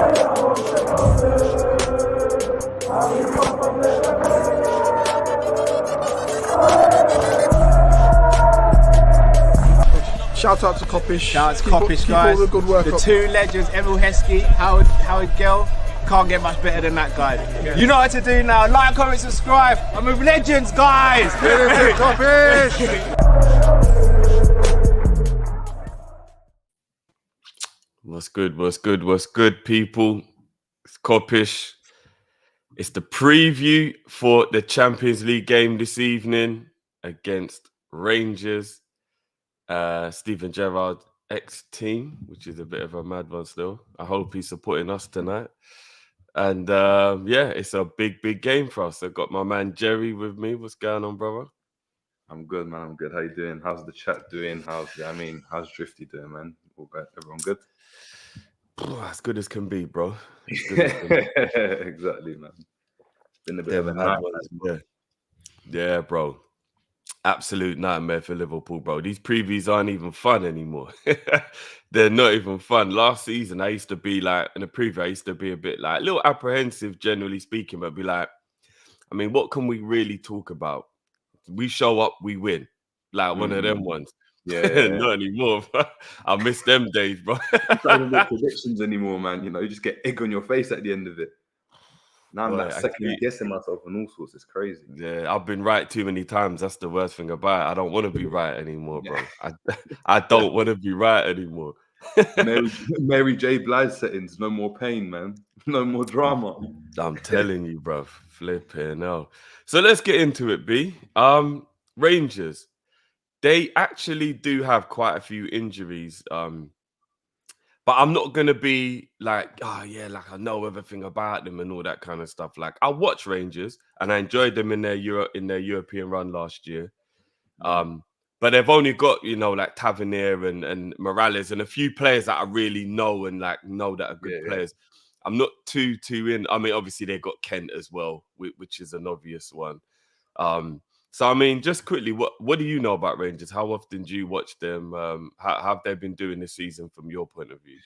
Shout out to Kop-Ish. Shout out to Kopish, guys. Keep all the good work the up. two legends, Emil Heskey, Howard Gill. Can't get much better than that, guys. Yeah. You know what to do now. Like, comment, subscribe. I'm with legends, guys. Kop-Ish. What's good, people? It's Kopish. It's the preview for the Champions League game this evening against Rangers. Steven Gerrard ex-team, which is a bit of a mad one still. I hope he's supporting us tonight. And yeah, it's a big game for us. I've got my man Jerry with me. What's going on, brother? I'm good, man. I'm good. How you doing? How's the chat doing? How's Drifty doing, man? All good. Everyone good? As good as can be, bro. Exactly, man. It's been a bit of a nightmare. Yeah, bro. Absolute nightmare for Liverpool, bro. These previews aren't even fun anymore. They're not even fun. Last season, I used to be like, in a preview, I used to be a bit like, a little apprehensive, generally speaking, but be like, I mean, what can we really talk about? We show up, we win. Like one of them ones. Yeah. Not anymore. I miss them days, bro. You don't even make predictions anymore, man. You know, you just get egg on your face at the end of it. Now I'm like second guessing myself and all sorts. It's crazy. Yeah, I've been right too many times. That's the worst thing about it. I don't want to be right anymore, bro. I don't want to be right anymore. Mary J. Blige settings. No more pain, man. No more drama. I'm telling you, bro. Flipping hell. So let's get into it, B. Rangers. They actually do have quite a few injuries. But I'm not going to be like, oh, yeah, like I know everything about them and all that kind of stuff. Like I watch Rangers and I enjoyed them in their European run last year. But they've only got, you know, like Tavernier and Morales and a few players that I really know and like know that are good players. I'm not too in. I mean, obviously they've got Kent as well, which is an obvious one. So, I mean, just quickly, what do you know about Rangers? How often do you watch them? How have they been doing this season from your point of view?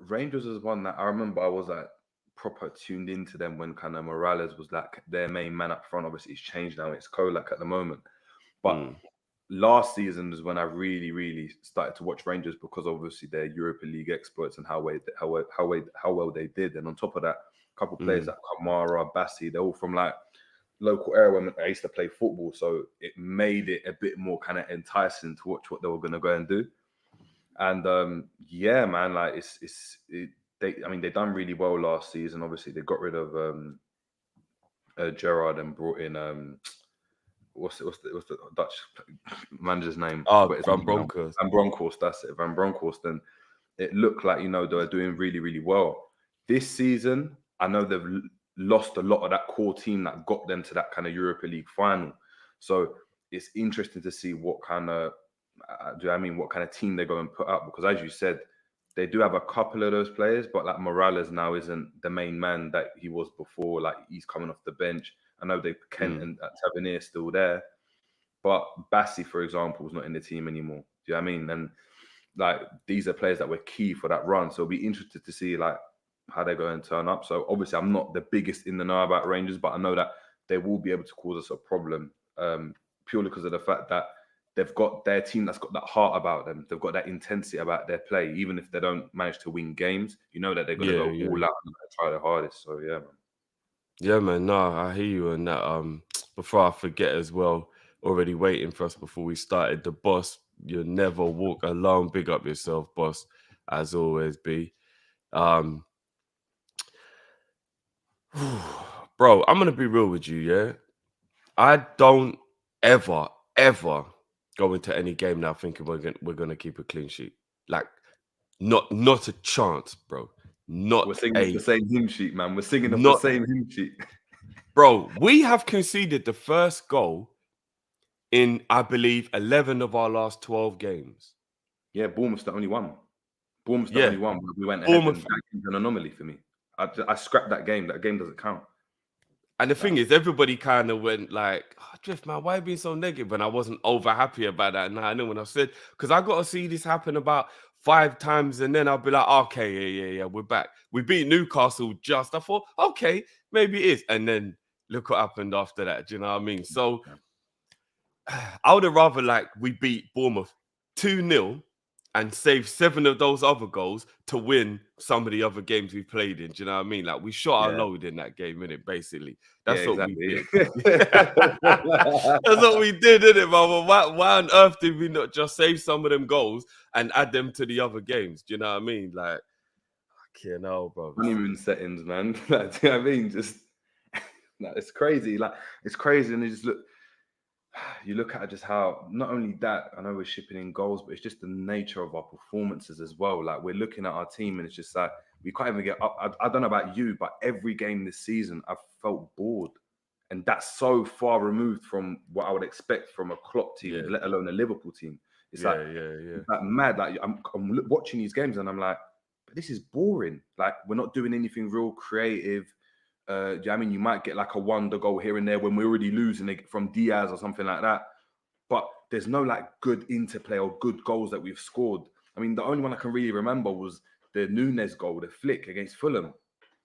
Rangers is one that I remember I was like proper tuned into them when kind of Morales was like their main man up front. Obviously, it's changed now. It's Kolak at the moment. But last season is when I really started to watch Rangers because obviously they're Europa League experts and how well they did. And on top of that, a couple of players like Kamara, Bassi, they're all from like local area when I used to play football, so it made it a bit more kind of enticing to watch what they were going to go and do. And yeah, man, like they done really well last season. Obviously, they got rid of Gerrard and brought in what's the Dutch manager's name? Oh, Van Bronckhorst. Van Bronckhorst, that's it. Van Bronckhorst. And it looked like, you know, they were doing really well. This season, I know they've lost a lot of that core team that got them to that kind of Europa League final. So it's interesting to see what kind of what kind of team they go and put up, because as you said, they do have a couple of those players, but like Morales now isn't the main man that he was before. Like he's coming off the bench. I know they Kent and Tavernier still there, but Bassi, for example, is not in the team anymore. Do you know what I mean? And like these are players that were key for that run. So it'll be interested to see like how they're going to turn up. So obviously I'm not the biggest in the know about Rangers, but I know that they will be able to cause us a problem purely because of the fact that they've got their team that's got that heart about them. They've got that intensity about their play. Even if they don't manage to win games, you know that they're going to go all out and try their hardest. So yeah, man. Yeah, man. No, I hear you on that. Before I forget as well, already waiting for us before we started. The boss, you never walk alone. Big up yourself, boss, as always, B. Bro, I'm gonna be real with you, yeah. I don't ever go into any game now thinking we're gonna keep a clean sheet. Like, not a chance, bro. We're singing the same hymn sheet, man. We're singing the same hymn sheet. Bro, we have conceded the first goal in, I believe, 11 of our last 12 games. Yeah, Bournemouth's the only one. Bournemouth's the only one. We went ahead, and that was an anomaly for me. I scrapped that game. That game doesn't count. And the thing is, everybody kind of went like, oh, Drift, man, why are you being so negative? And I wasn't over happy about that. And I know when I said, because I got to see this happen about 5 times, and then I'll be like, okay, yeah, we're back. We beat Newcastle just. I thought, okay, maybe it is. And then look what happened after that. Do you know what I mean? So I would have rather like we beat Bournemouth 2-0 and save 7 of those other goals to win some of the other games we played in. Do you know what I mean? Like we shot our load in that game, innit? Basically. That's what we did. That's what we did, innit, man? Why on earth did we not just save some of them goals and add them to the other games? Do you know what I mean? Like, I can't know, bro. Honeymoon settings, man. Like, do you know what I mean? Just like, it's crazy. Like, it's crazy. And you look at just how, not only that, I know we're shipping in goals, but it's just the nature of our performances as well. Like, we're looking at our team and it's just like, we can't even get up. I don't know about you, but every game this season, I've felt bored. And that's so far removed from what I would expect from a Klopp team, let alone a Liverpool team. It's it's like mad. Like, I'm watching these games and I'm like, but this is boring. Like, we're not doing anything real creative. Do you know what I mean? You might get like a wonder goal here and there when we're already losing from Diaz or something like that. But there's no like good interplay or good goals that we've scored. I mean, the only one I can really remember was the Núñez goal, the flick against Fulham,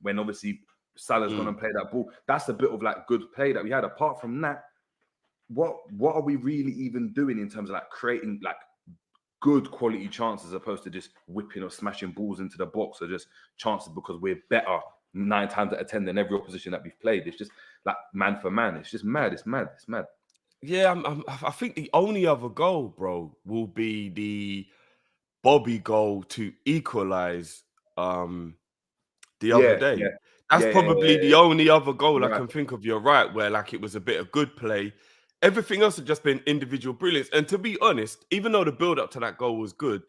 when obviously Salah's gone and played that ball. That's a bit of like good play that we had. Apart from that, what are we really even doing in terms of like creating like good quality chances as opposed to just whipping or smashing balls into the box or just chances because we're better 9 times out of 10 than every opposition that we've played? It's just like man for man. It's just mad. It's mad. It's mad. Yeah, I think the only other goal, bro, will be the Bobby goal to equalize the other day. Yeah. That's probably the only other goal I Right. can think of. You're right, where like it was a bit of good play. Everything else had just been individual brilliance. And to be honest, even though the build-up to that goal was good,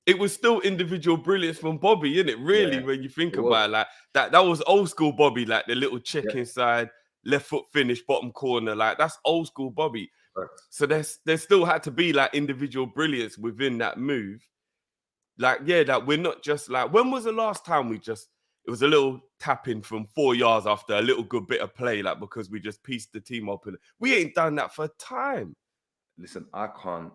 it was still individual brilliance from Bobby, isn't it? Really, when you think about it, like that was old school Bobby, like the little check inside, left foot finish, bottom corner, like that's old school Bobby. Right. So there still had to be like individual brilliance within that move. Like, that we're not just like, when was the last time it was a little tapping from 4 yards after a little good bit of play, like because we just pieced the team up. And we ain't done that for time. Listen, I can't.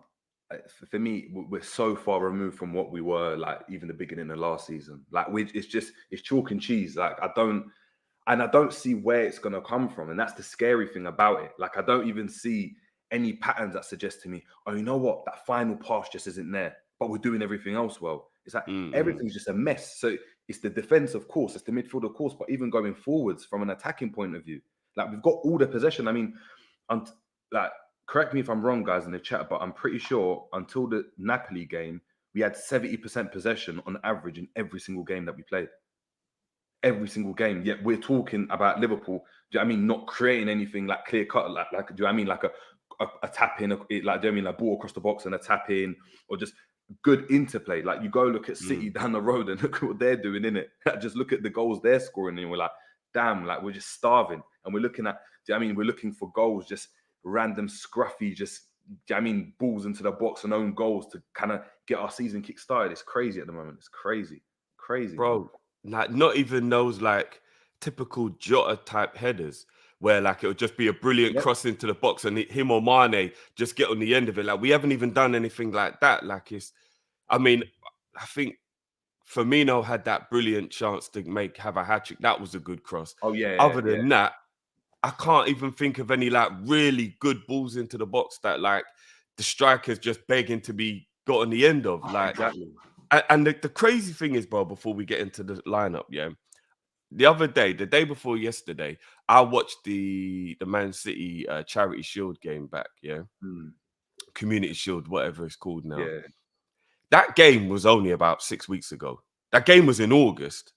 For me, we're so far removed from what we were like even the beginning of last season. Like it's chalk and cheese. Like I don't see where it's gonna come from, and that's the scary thing about it. Like I don't even see any patterns that suggest to me, oh, you know what, that final pass just isn't there, but we're doing everything else well. It's like everything's just a mess. So it's the defense, of course, it's the midfield, of course, but even going forwards from an attacking point of view, like we've got all the possession. I mean, like, correct me if I'm wrong, guys, in the chat, but I'm pretty sure until the Napoli game, we had 70% possession on average in every single game that we played. Every single game. Yet we're talking about Liverpool, do you know what I mean, not creating anything like clear cut, like do you know what I mean, like a tap in, like do you know what I mean, like ball across the box and a tap in, or just good interplay. Like you go look at City down the road and look at what they're doing, innit? Just look at the goals they're scoring and we're like, damn, like we're just starving. And we're looking at, do you know what I mean, we're looking for goals, just random scruffy, just, do you know what I mean, balls into the box and own goals to kind of get our season kick started. It's crazy at the moment. It's crazy. Bro, like not even those like typical Jota type headers where like it would just be a brilliant cross into the box and him or Mane just get on the end of it. Like we haven't even done anything like that. Like I think Firmino had that brilliant chance to have a hat trick. That was a good cross. Oh yeah. Other than that, I can't even think of any like really good balls into the box that like the striker's just begging to be got on the end of. Like exactly. And the crazy thing is, bro, before we get into the lineup, the other day, the day before yesterday, I watched the Man City Charity Shield game back, Community Shield, whatever it's called now. Yeah. That game was only about 6 weeks ago. That game was in August.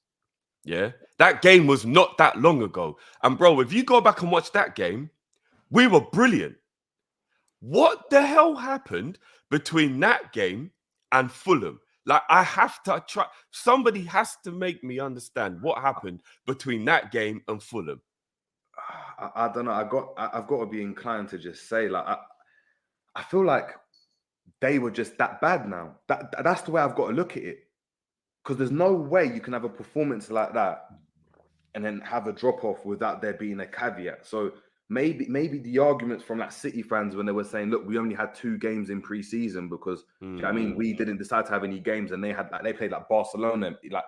Yeah. That game was not that long ago. And bro, if you go back and watch that game, we were brilliant. What the hell happened between that game and Fulham? Like, I have to try. Somebody has to make me understand what happened between that game and Fulham. I don't know. I've got to be inclined to just say, like, I feel like they were just that bad now. That's the way I've got to look at it. Because there's no way you can have a performance like that and then have a drop off without there being a caveat. So maybe the arguments from like City fans when they were saying, look, we only had 2 games in pre-season because I mean we didn't decide to have any games, and they played like Barcelona like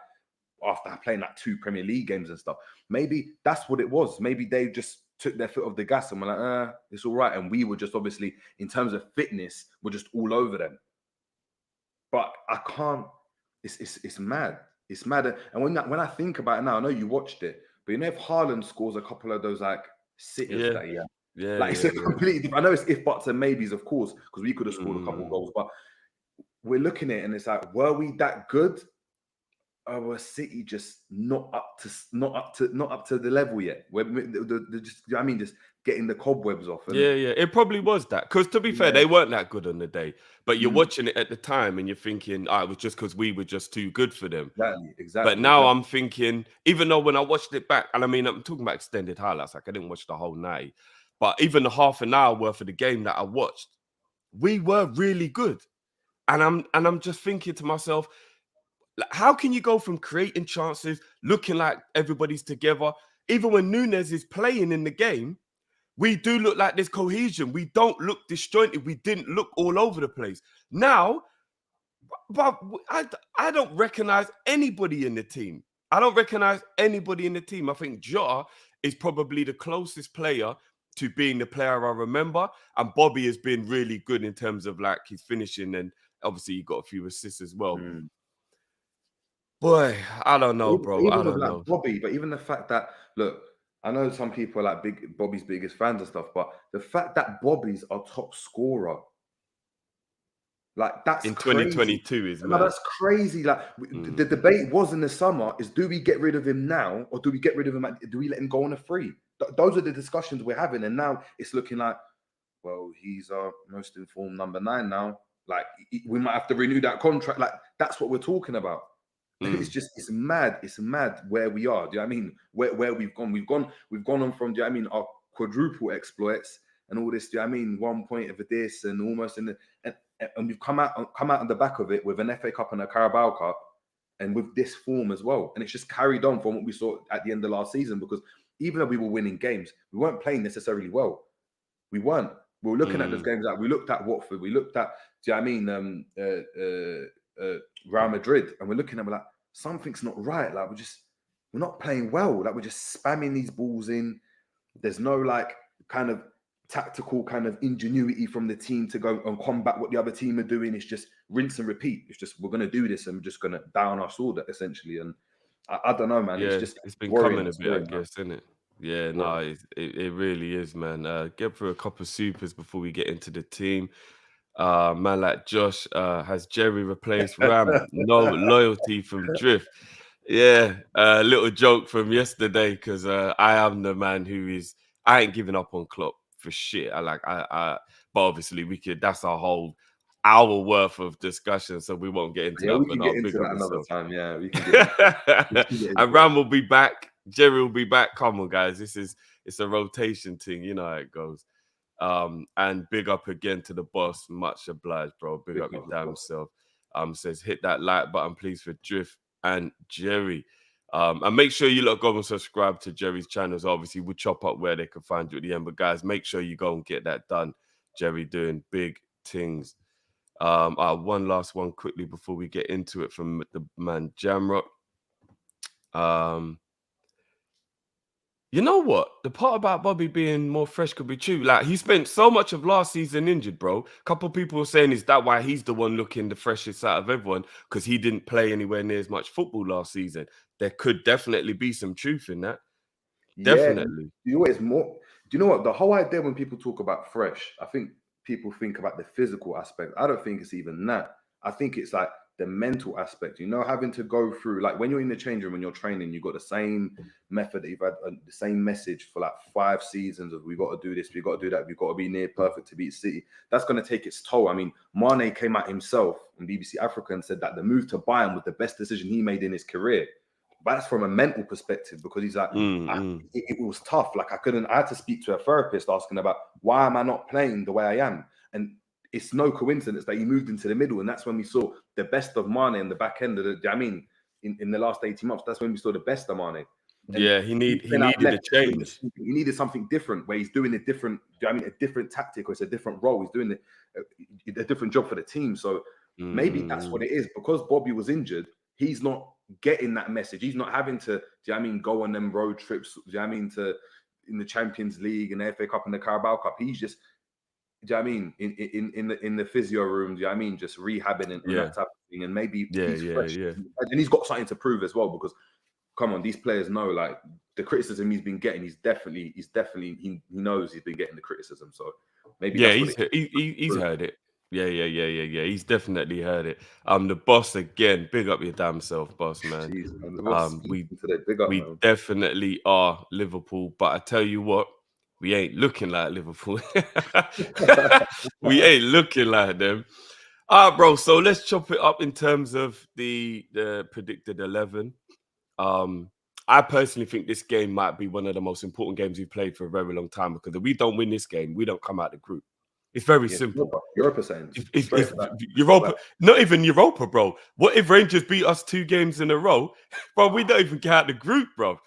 after playing like 2 Premier League games and stuff. Maybe that's what it was. Maybe they just took their foot off the gas and were like, it's all right. And we were just obviously, in terms of fitness, we're just all over them. But I can't. It's mad. It's mad. And when I think about it now, I know you watched it, but you know if Haaland scores a couple of those like sitters that year, it's a completely different. I know it's if buts and maybes, of course, because we could have scored a couple of goals, but we're looking at it and it's like, were we that good? Or were City just not up to the level yet? Just getting the cobwebs off. And it probably was that. Because to be fair, they weren't that good on the day. But you're watching it at the time and you're thinking, it was just because we were just too good for them. Exactly. But now I'm thinking, even though when I watched it back, and I mean, I'm talking about extended highlights, like I didn't watch the whole night, but even the half an hour worth of the game that I watched, we were really good. And I'm just thinking to myself, how can you go from creating chances, looking like everybody's together, even when Nunes is playing in the game, we do look like there's cohesion. We don't look disjointed. We didn't look all over the place. Now, but I don't recognize anybody in the team. I think Jota is probably the closest player to being the player I remember. And Bobby has been really good in terms of like his finishing. And obviously he got a few assists as well. Boy, I don't know, bro. I don't know. Bobby, but even the fact that, look, I know some people are like Bobby's biggest fans and stuff, but the fact that Bobby's our top scorer, like that's in crazy. 2022 is mad. That's crazy. Like the debate was in the summer is, do we get rid of him now or do we get rid of him? Do we let him go on a free? Those are the discussions we're having, and now it's looking like, well, he's our most informed number 9 now. Like we might have to renew that contract. Like that's what we're talking about. It's mad. It's mad where we are. Do you know what I mean? Where we've gone. We've gone on from, do you know what I mean, our quadruple exploits and all this. Do you know what I mean? 1 point of this and almost and we've come out on the back of it with an FA Cup and a Carabao Cup and with this form as well. And it's just carried on from what we saw at the end of last season, because even though we were winning games, we weren't playing necessarily well. We weren't. We were looking at those games like we looked at Watford, we looked at, do you know what I mean, Real Madrid, and we're looking at, we're like, something's not right. Like we're not playing well. Like we're just spamming these balls in. There's no like kind of tactical kind of ingenuity from the team to go and combat what the other team are doing. It's just rinse and repeat. It's just, we're going to do this and we're just going to down our sword essentially. And I don't know, man. Yeah, it's been coming a bit, I guess, isn't it? Yeah, no, it really is, man. Get through a couple of supers before we get into the team. Man like Josh, has Jerry replaced Ram? No loyalty from Drift. Yeah, little joke from yesterday, because I am the man I ain't giving up on Klopp for shit. But obviously that's our whole hour worth of discussion, so we won't get into that. We can get into that another time. Yeah, we can get and Ram will be back. Jerry will be back. Come on, guys. It's a rotation thing. You know how it goes. And big up again to the boss. Much obliged, bro. Big up your damn self. Says hit that like button, please, for Drift and Jerry. And make sure you go and subscribe to Jerry's channels. Obviously, we'll chop up where they can find you at the end. But guys, make sure you go and get that done. Jerry doing big things. One last one quickly before we get into it from the man Jamrock. You know what? The part about Bobby being more fresh could be true. Like, he spent so much of last season injured, bro. A couple of people were saying, is that why he's the one looking the freshest out of everyone? Because he didn't play anywhere near as much football last season. There could definitely be some truth in that. Definitely. You know what? It's more. Do you know what? The whole idea when people talk about fresh, I think people think about the physical aspect. I don't think it's even that. I think it's like the mental aspect, you know, having to go through, like when you're in the change room, when you're training, you've got the same method that you've had, the same message for like 5 seasons of, we got to do this, we got to do that, we've got to be near perfect to beat City. That's going to take its toll. I mean, Mane came out himself on BBC Africa and said that the move to Bayern was the best decision he made in his career. But that's from a mental perspective, because he's like, it was tough. Like I had to speak to a therapist asking about, why am I not playing the way I am? And it's no coincidence that he moved into the middle, and that's when we saw the best of Mane in the back end of the. I mean, in the last 18 months, that's when we saw the best of Mane. Yeah, he needed a change. He needed something different where he's doing a different, a different tactic, or it's a different role. He's doing a different job for the team. So maybe that's what it is. Because Bobby was injured, he's not getting that message. He's not having to, go on them road trips, to in the Champions League and the FA Cup and the Carabao Cup. He's just, in the physio room, just rehabbing and that type of thing. And maybe he's fresh. And he's got something to prove as well, because come on, these players know, like, the criticism he's been getting, he knows he's been getting the criticism. So maybe he's heard it. Yeah. He's definitely heard it. The boss again, big up your damn self, boss, man. We definitely are Liverpool, but I tell you what, we ain't looking like Liverpool. We ain't looking like them. All right, bro. So let's chop it up in terms of the predicted 11. I personally think this game might be one of the most important games we've played for a very long time, because if we don't win this game, we don't come out the group. It's very simple. Europa saying if Europa, not even Europa, bro. What if Rangers beat us 2 games in a row, bro? We don't even get out the group, bro.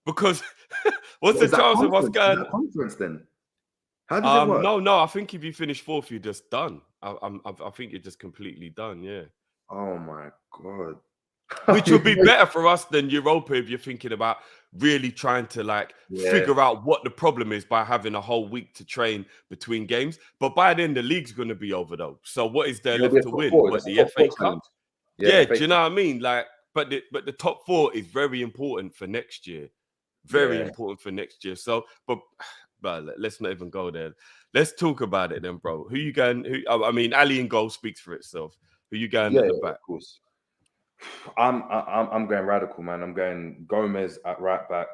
Because what's the chance of us going? Conference then? How does it work? No. I think if you finish 4th, you're just done. I think you're just completely done. Yeah. Oh my god. Which would be better for us than Europa if you're thinking about really trying to figure out what the problem is by having a whole week to train between games. But by then the league's going to be over though. So what is there left to win? But the FA Cup? Yeah, do you know what I mean? But the top 4 is very important for next year. Very important for next year. So, but let's not even go there. Let's talk about it then, bro. Who you going? Ali in goal speaks for itself. Who you going at the back? Of course. I'm going radical, man. I'm going Gomez at right back,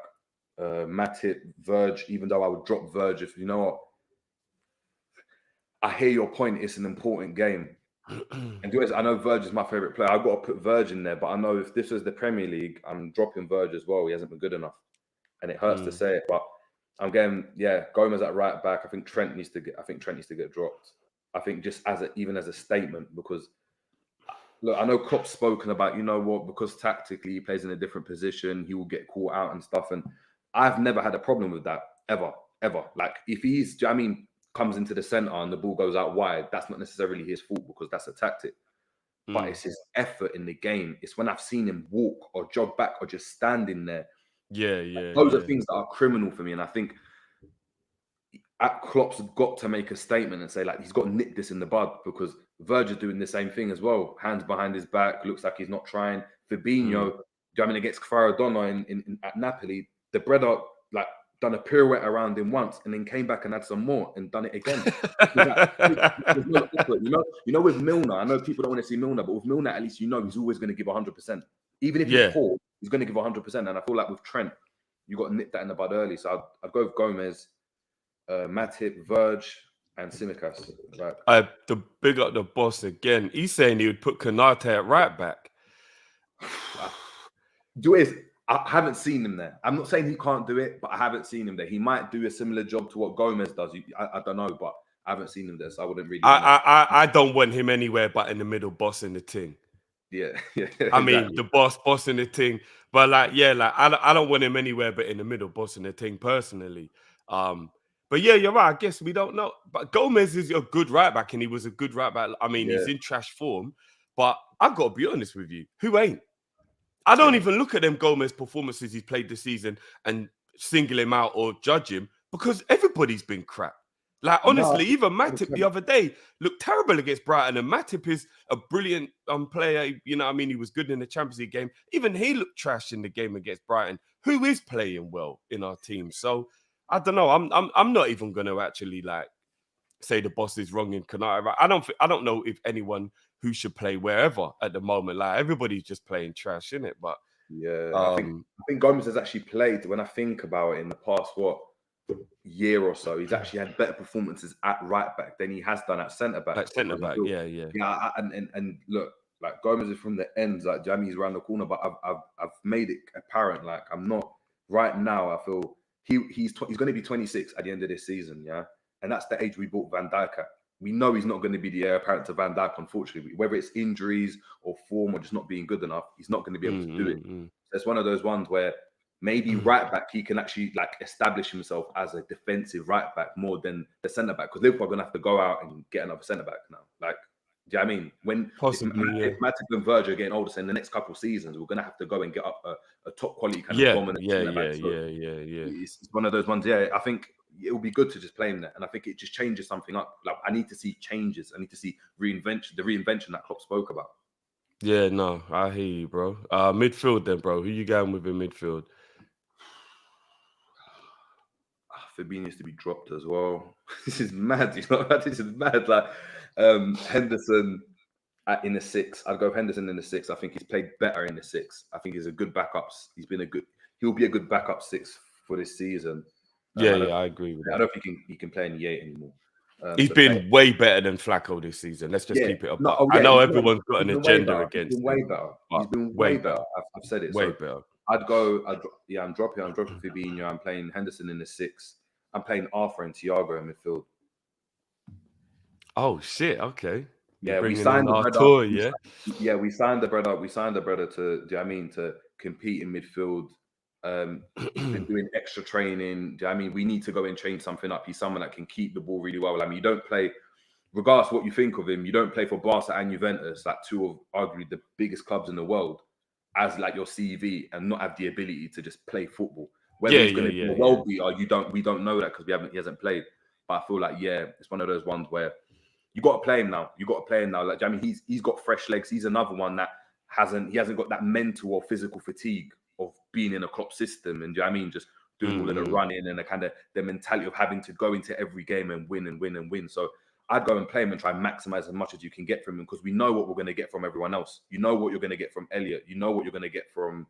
Matip, Verge. Even though I would drop Verge, if you know what, I hear your point. It's an important game, and I know Verge is my favorite player. I've got to put Verge in there, but I know if this was the Premier League, I'm dropping Verge as well. He hasn't been good enough, and it hurts to say it, but I'm going Gomez at right back. I think Trent needs to get dropped. I think just even as a statement, because. Look, I know Klopp's spoken about, because tactically he plays in a different position, he will get caught out and stuff. And I've never had a problem with that, ever. Like, if he's, comes into the centre and the ball goes out wide, that's not necessarily his fault, because that's a tactic. But it's his effort in the game. It's when I've seen him walk or jog back or just standing there. Those are things that are criminal for me. And I think Klopp's got to make a statement and say, he's got to nip this in the bud, because Verge is doing the same thing as well. Hands behind his back, looks like he's not trying. Fabinho, against Maradona at Napoli, the brother done a pirouette around him once and then came back and had some more and done it again. With Milner, I know people don't want to see Milner, but with Milner, at least he's always going to give 100%. Even if he's poor, he's going to give 100%. And I feel like with Trent, you got to nip that in the bud early. So I'd go with Gomez, Matip, Verge, and Tsimikas. Right. The big up the boss again. He's saying he would put Konate at right back. I haven't seen him there. I'm not saying he can't do it, but I haven't seen him there. He might do a similar job to what Gomez does. I don't know, but I haven't seen him there, so I wouldn't really. I don't want him anywhere but in the middle, bossing the thing. Yeah. I mean, the bossing the thing. But I don't want him anywhere but in the middle, bossing the thing personally. But yeah, you're right. I guess we don't know. But Gomez is a good right back, and he was a good right back. I mean, he's in trash form. But I've got to be honest with you. Who ain't? I don't even look at them Gomez performances he's played this season and single him out or judge him, because everybody's been crap. Honestly, even Matip the other day looked terrible against Brighton, and Matip is a brilliant player. He was good in the Champions League game. Even he looked trash in the game against Brighton. Who is playing well in our team? So I don't know. I'm not even going to actually say the boss is wrong in Konate. I don't know if anyone who should play wherever at the moment. Everybody's just playing trash, innit? But I think Gomez has actually played. When I think about it, in the past year or so, he's actually had better performances at right back than he has done at centre back. At centre back, yeah. And look, Gomez is from the ends. Jamie's around the corner, but I've made it apparent. I'm not right now. I feel. He's going to be 26 at the end of this season, and that's the age we bought Van Dijk at. We know he's not going to be the heir apparent to Van Dijk, unfortunately. Whether it's injuries or form or just not being good enough, he's not going to be able to do it. So it's one of those ones where Maybe right back, he can actually like establish himself as a defensive right back more than the centre back. Because Liverpool are gonna have to go out and get another centre back now. Like, do you know what I mean? When Possibly, if Matic and Virgil are getting older, so in the next couple of seasons, we're gonna have to go and get up a top quality kind of dominant centre back. So it's one of those ones. Yeah, I think it would be good to just play him there, and I think it just changes something up. Like, I need to see changes. I need to see reinvention, the reinvention that Klopp spoke about. Yeah, no, I hear you, bro. Midfield then, bro. Who you going with in midfield? Fabinho needs to be dropped as well. This is mad. You know, this is mad. Like Henderson in the 6. I'd go with Henderson in the 6. I think he's played better in the 6. I think he's a good backup. He'll be a good backup 6 for this season. I agree with that. I don't think he can play in the 8 anymore. He's been way better than Flacco this season. Let's just keep it up. I know everyone's got an agenda against him. Way better. He's been way better. I've said it. Way better. I'm dropping Fabinho. I'm playing Henderson in the 6. I'm playing Arthur and Thiago in midfield. Oh shit! Okay. Yeah, we signed the brother. We signed the brother. We signed the brother to. Do you know what I mean, to compete in midfield? He's been doing extra training. Do you know what I mean, we need to go and change something up. He's someone that can keep the ball really well. I mean, you don't play, regardless of what you think of him, you don't play for Barca and Juventus, like two of arguably the biggest clubs in the world, as like your CV and not have the ability to just play football. Whether he's going to be a world beater, we don't know that because he hasn't played. But I feel like it's one of those ones where you got to play him now. Like, I mean, he's got fresh legs. He's another one that hasn't got that mental or physical fatigue of being in a Klopp system, and do you know what I mean, just doing all of the running and the kind of the mentality of having to go into every game and win and win and win. So I'd go and play him and try and maximize as much as you can get from him, because we know what we're going to get from everyone else. You know what you're going to get from Elliot. You know what you're going to get from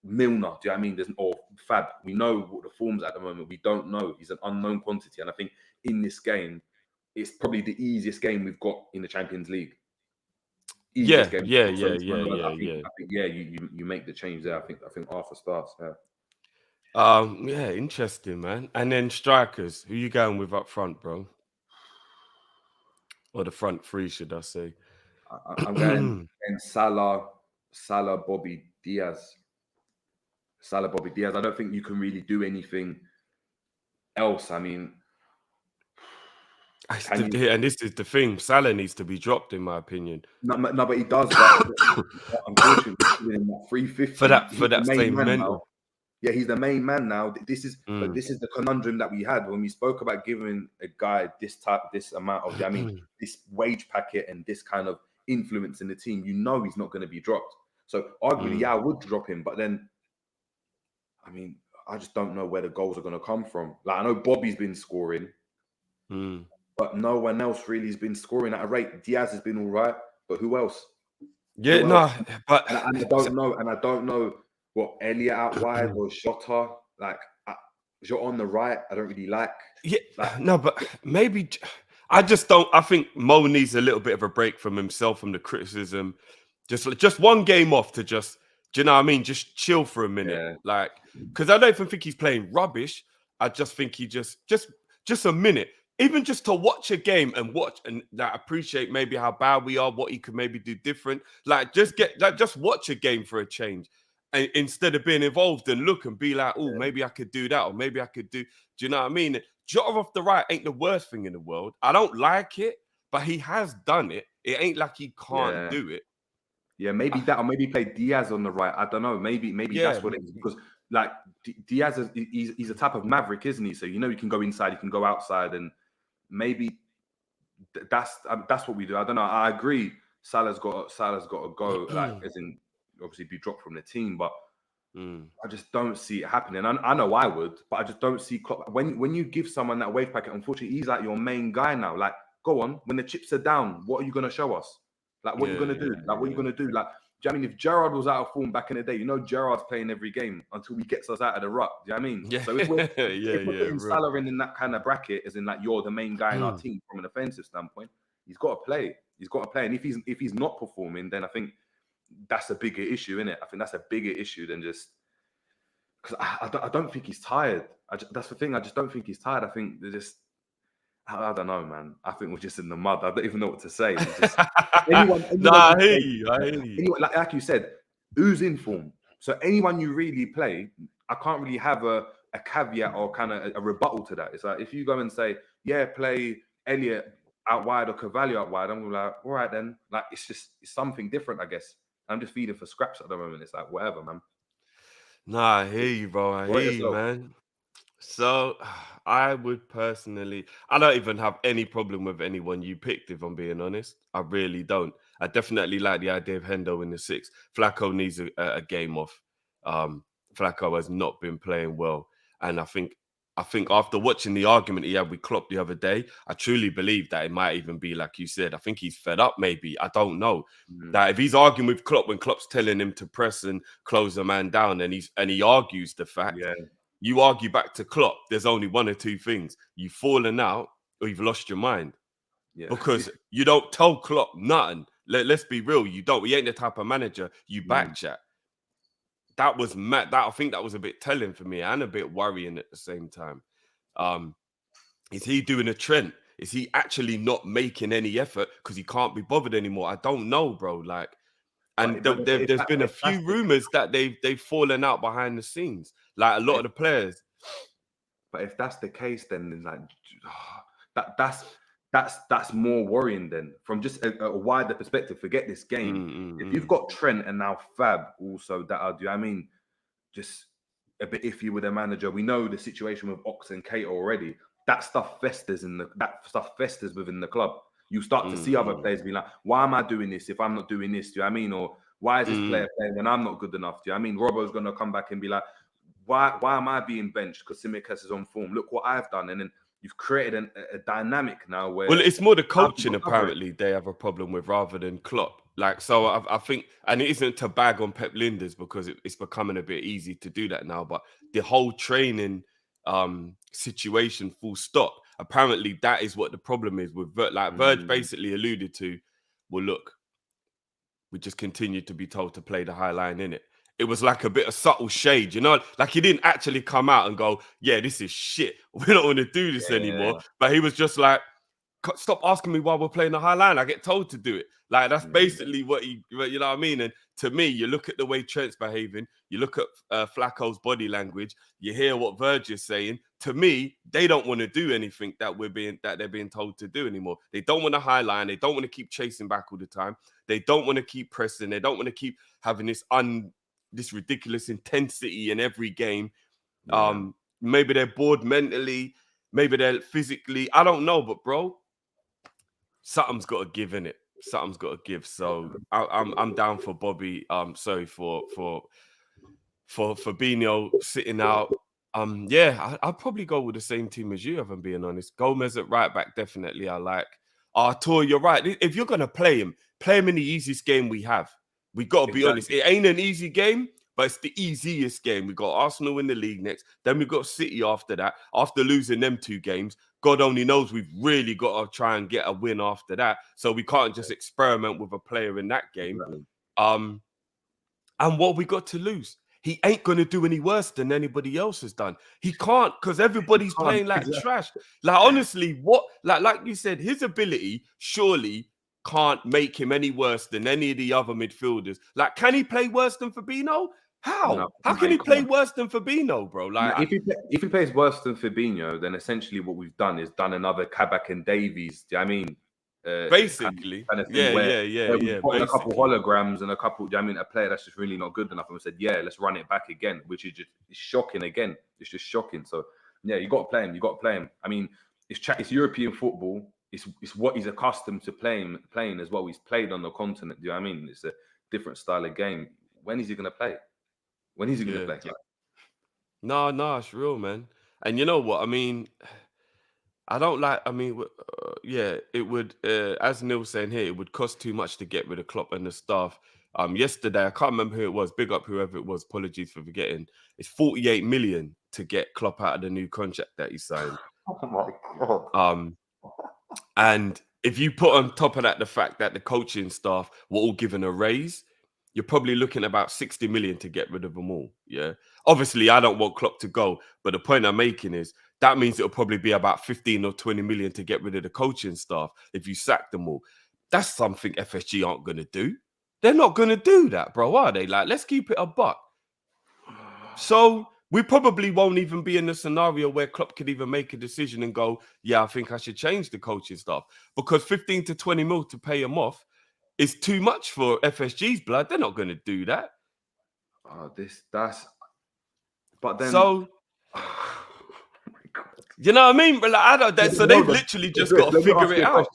Milner. Do you know what I mean? Or Fab. We know what the form's at the moment. We don't know. He's an unknown quantity, and I think in this game, it's probably the easiest game we've got in the Champions League. Yeah. I think you make the change there. I think Arthur starts. Interesting, man. And then strikers, who you going with up front, bro? Or the front three, should I say? I'm going in Salah, Bobby, Diaz. I don't think you can really do anything else. I mean, and this is the thing. Salah needs to be dropped, in my opinion. No, but he does. Unfortunately, in that 350 for that same mental. Yeah, he's the main man now. This is the conundrum that we had when we spoke about giving a guy this amount of, I mean, this wage packet and this kind of influence in the team. You know, he's not going to be dropped. So arguably, I would drop him, but then, I mean, I just don't know where the goals are going to come from. Like, I know Bobby's been scoring. But no one else really has been scoring at a rate. Diaz has been all right, but who else? But and I don't know what Elliot out wide or Jota. Like, Jota on the right, I don't really like. But maybe I just don't. I think Mo needs a little bit of a break from himself, from the criticism. Just one game off to just, do you know what I mean? Just chill for a minute, like, because I don't even think he's playing rubbish. I just think he just a minute. Even just to watch a game and appreciate maybe how bad we are, what he could maybe do different. Just watch a game for a change, and instead of being involved and look and be like, oh, maybe I could do that, or maybe I could do. Do you know what I mean? Jota off the right ain't the worst thing in the world. I don't like it, but he has done it. It ain't like he can't do it. Yeah, maybe that, or maybe play Diaz on the right. I don't know. Maybe that's what it is, because like Diaz he's a type of maverick, isn't he? So you know, he can go inside, he can go outside, and maybe that's what we do. I don't know. I agree. Salah's got to go, like, as in obviously be dropped from the team, but I just don't see it happening. I know I would, but I just don't see Klopp. When you give someone that wave packet, unfortunately, he's like your main guy now. Like, go on. When the chips are down, what are you going to show us? Like, what are you going to do? Like, what are you going to do? Like, do you know what I mean? If Gerrard was out of form back in the day, you know Gerrard's playing every game until he gets us out of the rut. Do you know what I mean? Yeah. So if we're putting Salah in that kind of bracket, as in like you're the main guy in our team from an offensive standpoint, he's got to play. And if he's not performing, then I think that's a bigger issue, isn't it? I think that's a bigger issue than just because I don't think he's tired. That's the thing. I just don't think he's tired. I think they're just. I don't know, man. I think we're just in the mud. I don't even know what to say. Just, I hear you. Anyone, like you said, who's in form? So anyone you really play, I can't really have a caveat or kind of a rebuttal to that. It's like if you go and say, yeah, play Elliot out wide or Cavallo out wide, I'm gonna be like, all right then. Like it's something different, I guess. I'm just feeding for scraps at the moment. It's like whatever, man. Nah, I hear you, bro. I hear What you, yourself? man. So I would personally, I don't even have any problem with anyone you picked, if I'm being honest. I really don't. I definitely like the idea of Hendo in the 6. Flacco needs a game off. Flacco has not been playing well. And I think after watching the argument he had with Klopp the other day, I truly believe that it might even be like you said. I think he's fed up, maybe. I don't know. That if he's arguing with Klopp when Klopp's telling him to press and close the man down, and he argues the fact, you argue back to Klopp, there's only one or two things. You've fallen out or you've lost your mind. Yeah. Because you don't tell Klopp nothing. Let's be real, you don't. He ain't the type of manager you backchat. That was mad. I think that was a bit telling for me and a bit worrying at the same time. Is he doing a Trent? Is he actually not making any effort because he can't be bothered anymore? I don't know, bro. Like, and there's been a few rumors that they've fallen out behind the scenes, like a lot of the players. But if that's the case, then like that's more worrying. Then from just a wider perspective, forget this game. If you've got Trent and now Fab also that are, do you know what I mean, just a bit iffy with the manager. We know the situation with Ox and Kate already. That stuff festers within the club. You start to see other players be like, why am I doing this if I'm not doing this? Do you know what I mean? Or why is this player playing when I'm not good enough? Do you know what I mean? Robbo's going to come back and be like, why am I being benched? Because Tsimikas is on form. Look what I've done. And then you've created a dynamic now where... Well, it's more the coaching apparently they have a problem with rather than Klopp. Like, so I think, and it isn't to bag on Pep Linders because it's becoming a bit easy to do that now, but the whole training situation, full stop, apparently that is what the problem is with Verge basically alluded to, well, look, we just continue to be told to play the high line in it. It was like a bit of subtle shade, you know, like he didn't actually come out and go, yeah, this is shit. We don't want to do this anymore. But he was just like, stop asking me why we're playing the high line. I get told to do it. Like, that's basically what you know what I mean? And to me, you look at the way Trent's behaving, you look at Flacco's body language, you hear what Verge is saying. To me, they don't want to do anything that they're being told to do anymore. They don't want to high line. They don't want to keep chasing back all the time. They don't want to keep pressing. They don't want to keep having this ridiculous intensity in every game. Maybe they're bored mentally, maybe they're physically. I don't know, but bro, something's got to give in it. Something's got to give. So I'm down for Bobby. Sorry for Fabinho sitting out. I'd probably go with the same team as you, if I'm being honest. Gomez at right back, definitely. I like. Artur, you're right. If you're gonna play him in the easiest game we have. We got to be honest. It ain't an easy game, but it's the easiest game. We got Arsenal in the league next. Then we got City after that. After losing them 2 games, God only knows we've really got to try and get a win after that. So we can't just experiment with a player in that game. And what we got to lose? He ain't going to do any worse than anybody else has done. He can't, because everybody's playing like trash. Like, honestly, like you said, his ability surely can't make him any worse than any of the other midfielders. Like, can he play worse than Fabinho? How? No, How can he play worse than Fabinho, bro? Like, no, if he plays worse than Fabinho, then essentially what we've done is done another Kabak and Davies. Do you know what I mean? Basically, kind of thing where we put in a couple holograms and a couple. Do you know what I mean, a player that's just really not good enough, and we said, yeah, let's run it back again, which is just shocking. Again, it's just shocking. So yeah, you got to play him. You got to play him. I mean, it's European football. It's what he's accustomed to playing as well. He's played on the continent. Do you know what I mean? It's a different style of game. When is he going to play? When is he going to play? No, it's real, man. And you know what? I mean, I don't like. I mean, it would. As Neil's saying here, it would cost too much to get rid of Klopp and the staff. Yesterday, I can't remember who it was. Big up whoever it was. Apologies for forgetting. It's 48 million to get Klopp out of the new contract that he signed. Oh my God. And if you put on top of that the fact that the coaching staff were all given a raise, you're probably looking at about 60 million to get rid of them all. Yeah. Obviously, I don't want Klopp to go, but the point I'm making is that means it'll probably be about 15 or 20 million to get rid of the coaching staff if you sack them all. That's something FSG aren't going to do. They're not going to do that, bro, are they? Like, let's keep it a buck. So we probably won't even be in a scenario where Klopp could even make a decision and go, yeah, I think I should change the coaching staff, because 15 to 20 mil to pay them off is too much for FSG's blood. They're not going to do that. But then, so, oh my God. You know what I mean? But like, I don't. So they've literally just got to figure it out.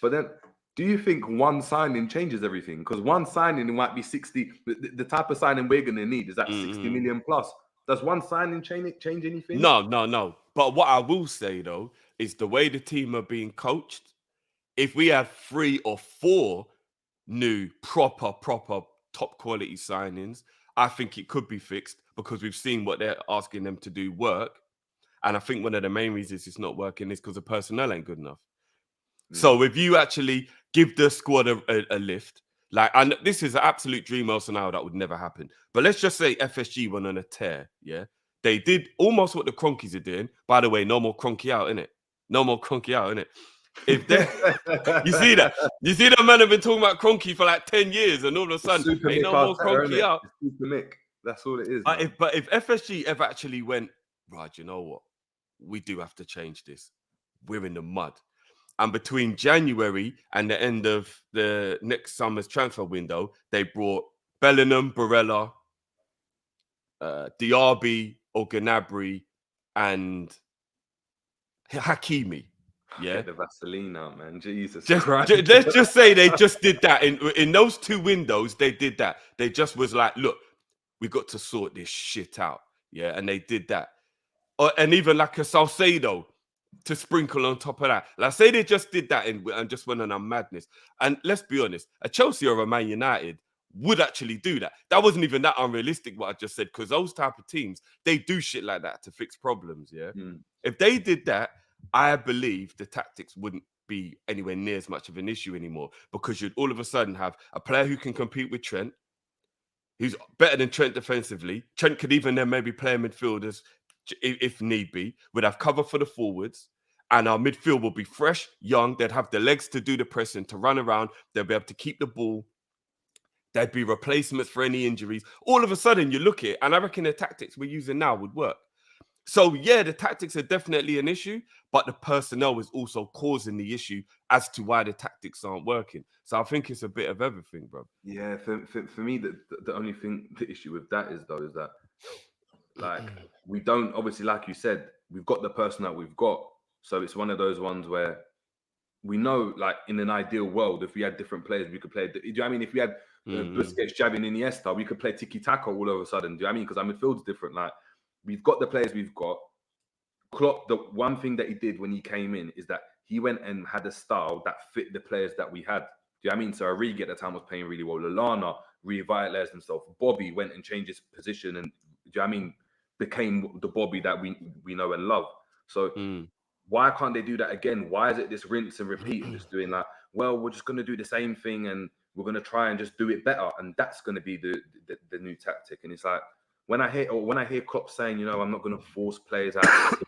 But then, do you think one signing changes everything? Because one signing, it might be 60. The type of signing we're going to need is that 60 million plus. Does one signing change anything? No. But what I will say, though, is the way the team are being coached, if we had 3 or 4 new proper top quality signings, I think it could be fixed, because we've seen what they're asking them to do work. And I think one of the main reasons it's not working is because the personnel ain't good enough. So if you actually give the squad a lift, like, and this is an absolute dream scenario that would never happen. But let's just say FSG went on a tear, yeah? They did almost what the Cronkies are doing. By the way, no more Cronky out, innit? No more Cronky out, innit? If they, you see that man have been talking about Cronky for like 10 years, and all of a sudden, ain't no more Cronky out. Super Mick. That's all it is. But if FSG ever actually went, right, you know what? We do have to change this. We're in the mud. And between January and the end of the next summer's transfer window, they brought Bellingham, Barella, Diaby, Gnabry, and Hakimi. Yeah, get the Vaseline out, man. Jesus Christ. Let's just say they just did that in those 2 windows. They did that. They just was like, look, we got to sort this shit out. Yeah, and they did that. And even like a Salcedo to sprinkle on top of that. Like, say they just did that and just went on a madness. And let's be honest, a Chelsea or a Man United would actually do that. That wasn't even that unrealistic, what I just said, because those type of teams, they do shit like that to fix problems, yeah? If they did that, I believe the tactics wouldn't be anywhere near as much of an issue anymore, because you'd all of a sudden have a player who can compete with Trent, who's better than Trent defensively. Trent could even then maybe play midfielders if need be. We'd have cover for the forwards, and our midfield will be fresh, young. They'd have the legs to do the pressing, to run around. They'll be able to keep the ball. There'd be replacements for any injuries. All of a sudden, you look at it, and I reckon the tactics we're using now would work. So, yeah, the tactics are definitely an issue, but the personnel is also causing the issue as to why the tactics aren't working. So I think it's a bit of everything, bro. Yeah, for me, the only thing, the issue with that is that, like, we don't, obviously, like you said, we've got the personnel we've got. So it's one of those ones where we know, like, in an ideal world, if we had different players, we could play. Do you know what I mean? If we had Busquets, Xavi, and Iniesta, we could play tiki-taka all of a sudden. Do you know what I mean? Because our midfield's different. Like, we've got the players we've got. Klopp, the one thing that he did when he came in is that he went and had a style that fit the players that we had. Do you know what I mean? So Origi at the time was playing really well. Lallana revitalized himself. Bobby went and changed his position and, do you know what I mean, became the Bobby that we know and love. So why can't they do that again? Why is it this rinse and repeat and just doing like, well, we're just going to do the same thing and we're going to try and just do it better. And that's going to be the new tactic. And it's like, when I hear Klopp saying, you know, I'm not going to force players out,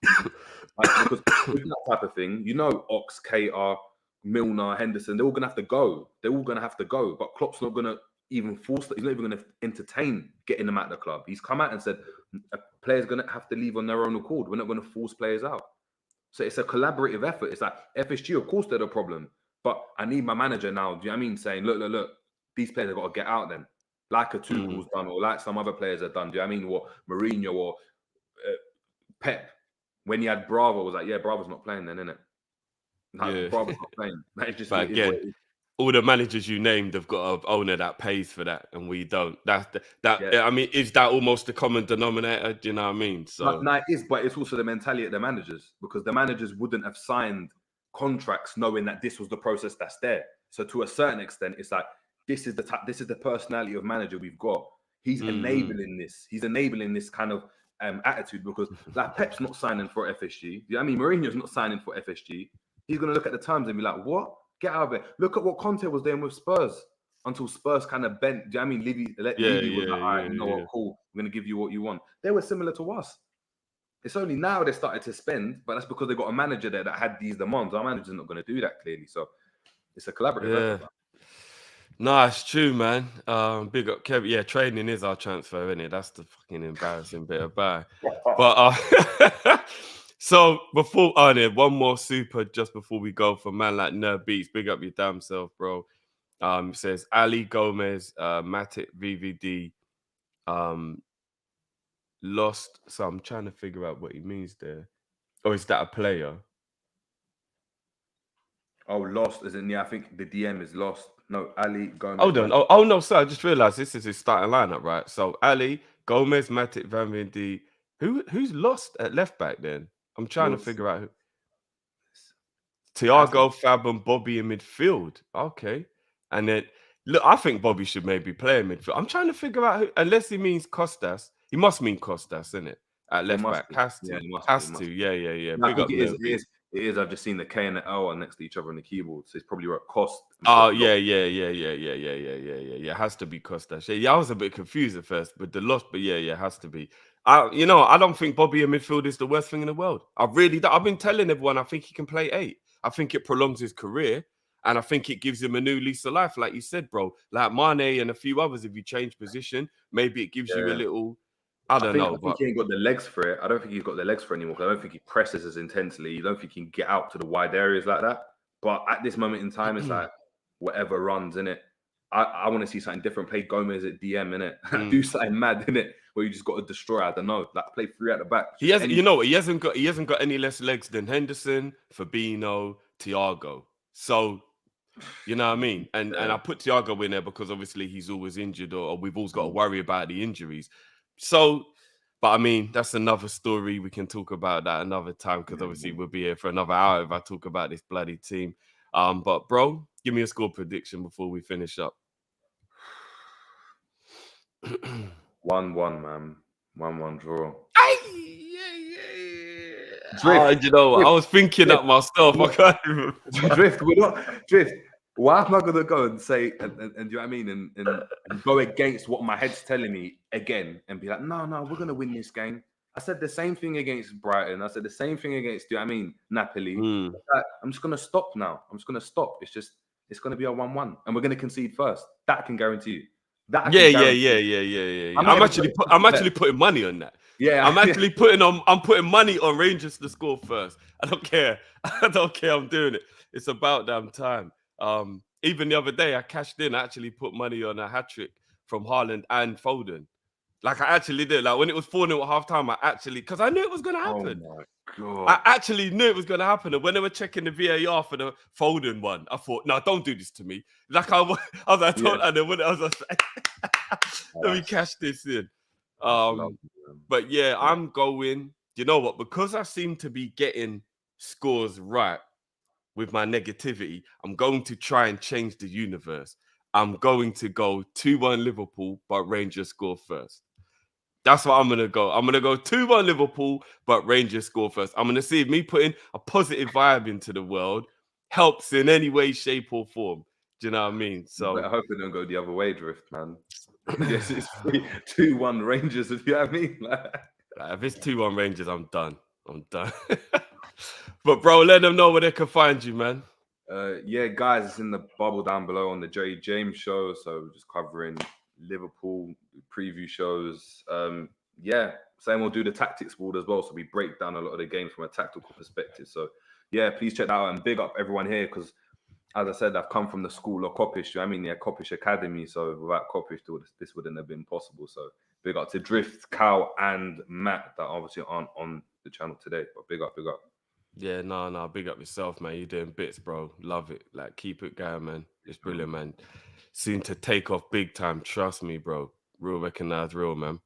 because with that type of thing, you know, Ox, KR, Milner, Henderson, they're all going to have to go. They're all going to have to go. But Klopp's not going to even force that. He's not even going to entertain getting them out of the club. He's come out and said, a player's going to have to leave on their own accord. We're not going to force players out. So it's a collaborative effort. It's like FSG, of course, they're the problem. But I need my manager now, do you know what I mean? Saying, look, these players have got to get out then. Like a Tuchel's done, or like some other players have done. Do you know what I mean? What Mourinho or Pep, when he had Bravo, was like, yeah, Bravo's not playing then, innit? Like, Bravo's not playing. That is just but again, all the managers you named have got an owner that pays for that, and we don't. Yeah. I mean, is that almost the common denominator? Do you know what I mean? So no, it is, but it's also the mentality of the managers, because the managers wouldn't have signed contracts knowing that this was the process that's there. So to a certain extent, it's like, this is the personality of manager we've got. He's enabling this. He's enabling this kind of attitude, because like Pep's not signing for FSG. You know what I mean? Mourinho's not signing for FSG. He's going to look at the terms and be like, what? Get out of it. Look at what Conte was doing with Spurs until Spurs kind of bent. Do you know what I mean? Levy was like, all right, you know what, cool. I'm going to give you what you want. They were similar to us. It's only now they started to spend, but that's because they got a manager there that had these demands. Our manager's not going to do that, clearly. So it's a collaborative effort. No, it's true, man. Big up Kevin. Yeah, training is our transfer, isn't it? That's the fucking embarrassing bit about it. But so before one more super just before we go for man like Nerd Beats. Big up your damn self, bro. It says Ali Gomez, Matic VVD, lost. So I'm trying to figure out what he means there. Or is that a player? Oh, lost, isn't? Yeah, I think the DM is lost. No, Ali Gomez. Hold on. Oh no, sir. I just realized this is his starting lineup, right? So Ali, Gomez, Matic, Van Vindy. Who's lost at left back then? I'm trying to figure out who. Thiago, Fab, and Bobby in midfield. Okay. And then look, I think Bobby should maybe play in midfield. I'm trying to figure out who, unless he means Costas. He must mean Costas, isn't it? At left back. Has to. Yeah, Has to. Yeah. No, Big up it is. I've just seen the K and the L are next to each other on the keyboard. So it's probably wrote cost. Oh, yeah. Has to be Costas. Yeah, I was a bit confused at first, but the loss, but yeah, has to be. I don't think Bobby in midfield is the worst thing in the world. I really don't. I've been telling everyone I think he can play 8. I think it prolongs his career, and I think it gives him a new lease of life, like you said, bro. Like Mane and a few others, if you change position, maybe it gives you a little. I don't know. I think he ain't got the legs for it. I don't think he's got the legs for it anymore because I don't think he presses as intensely. I don't think he can get out to the wide areas like that. But at this moment in time, it's like whatever runs in it. I want to see something different. Play Gomez at DM in it. Do something mad in it where you just got to destroy. I don't know. Like play 3 at the back. He hasn't. You know what? He hasn't got any less legs than Henderson, Fabinho, Thiago. So. You know what I mean? And I put Thiago in there because obviously he's always injured or we've always got to worry about the injuries. So, but I mean, that's another story. We can talk about that another time because obviously we'll be here for another hour if I talk about this bloody team. But bro, give me a score prediction before we finish up. 1-1, man. 1-1 draw. Drift. You know what? I was thinking that myself. I can't even... Drift. We're not Drift. Why am I gonna go and say and do you know what I mean and go against what my head's telling me again and be like, no, we're gonna win this game. I said the same thing against Brighton. I said the same thing against, do you know what I mean, Napoli. I'm just gonna stop now. I'm just gonna stop. It's gonna be a 1-1, and we're gonna concede first. That I can guarantee you. Yeah. I'm actually putting money on that. Yeah, I'm actually putting money on Rangers to score first. I don't care. I'm doing it. It's about damn time. Even the other day, I cashed in. I actually put money on a hat trick from Haaland and Foden. Like I actually did. Like when it was 4-0 at halftime, because I knew it was going to happen. Oh my God. I actually knew it was going to happen. And when they were checking the VAR for the Foden one, I thought, no, don't do this to me. Like I was like, and then when I was like, let me cash this in. But yeah, I'm going. You know what? Because I seem to be getting scores right with my negativity, I'm going to try and change the universe. I'm going to go 2-1 Liverpool, but Rangers score first. That's what I'm going to go. I'm going to go 2-1 Liverpool, but Rangers score first. I'm going to see if me putting a positive vibe into the world helps in any way, shape, or form. Do you know what I mean? So I hope it don't go the other way, Drift, man. Yes, it's 2-1 Rangers, if you know what I mean. If it's 2-1 Rangers, I'm done. But bro, let them know where they can find you, man. Yeah, guys, it's in the bubble down below on the Jerry James show. So just covering Liverpool preview shows. Yeah, same we'll do the tactics board as well. So we break down a lot of the game from a tactical perspective. So yeah, please check that out and big up everyone here because as I said, I've come from the school of Kopish. I mean, yeah, Kop-Ish Academy. So without Kopish, this wouldn't have been possible. So big up to Drift, Cal, and Matt that obviously aren't on the channel today. But big up. Yeah, no, big up yourself, man. You're doing bits, bro. Love it. Like, keep it going, man. It's brilliant, man. Seem to take off big time. Trust me, bro. Real recognized, real, man.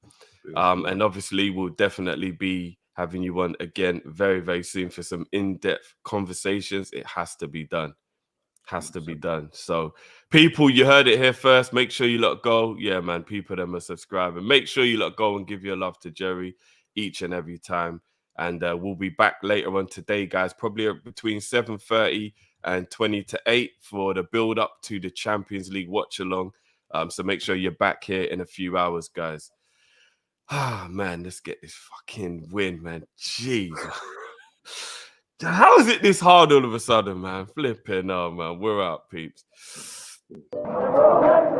And obviously, we'll definitely be having you on again very, very soon for some in-depth conversations. It has to be done. So, people, you heard it here first. Make sure you lot go. Yeah, man. People that are subscribing. Make sure you lot go and give your love to Jerry each and every time. And we'll be back later on today, guys, probably between 7:30 and 20-8 for the build-up to the Champions League watch-along. So make sure you're back here in a few hours, guys. Man, let's get this fucking win, man. Jeez. How is it this hard all of a sudden, man? Flipping, man. We're out, peeps. Liverpool.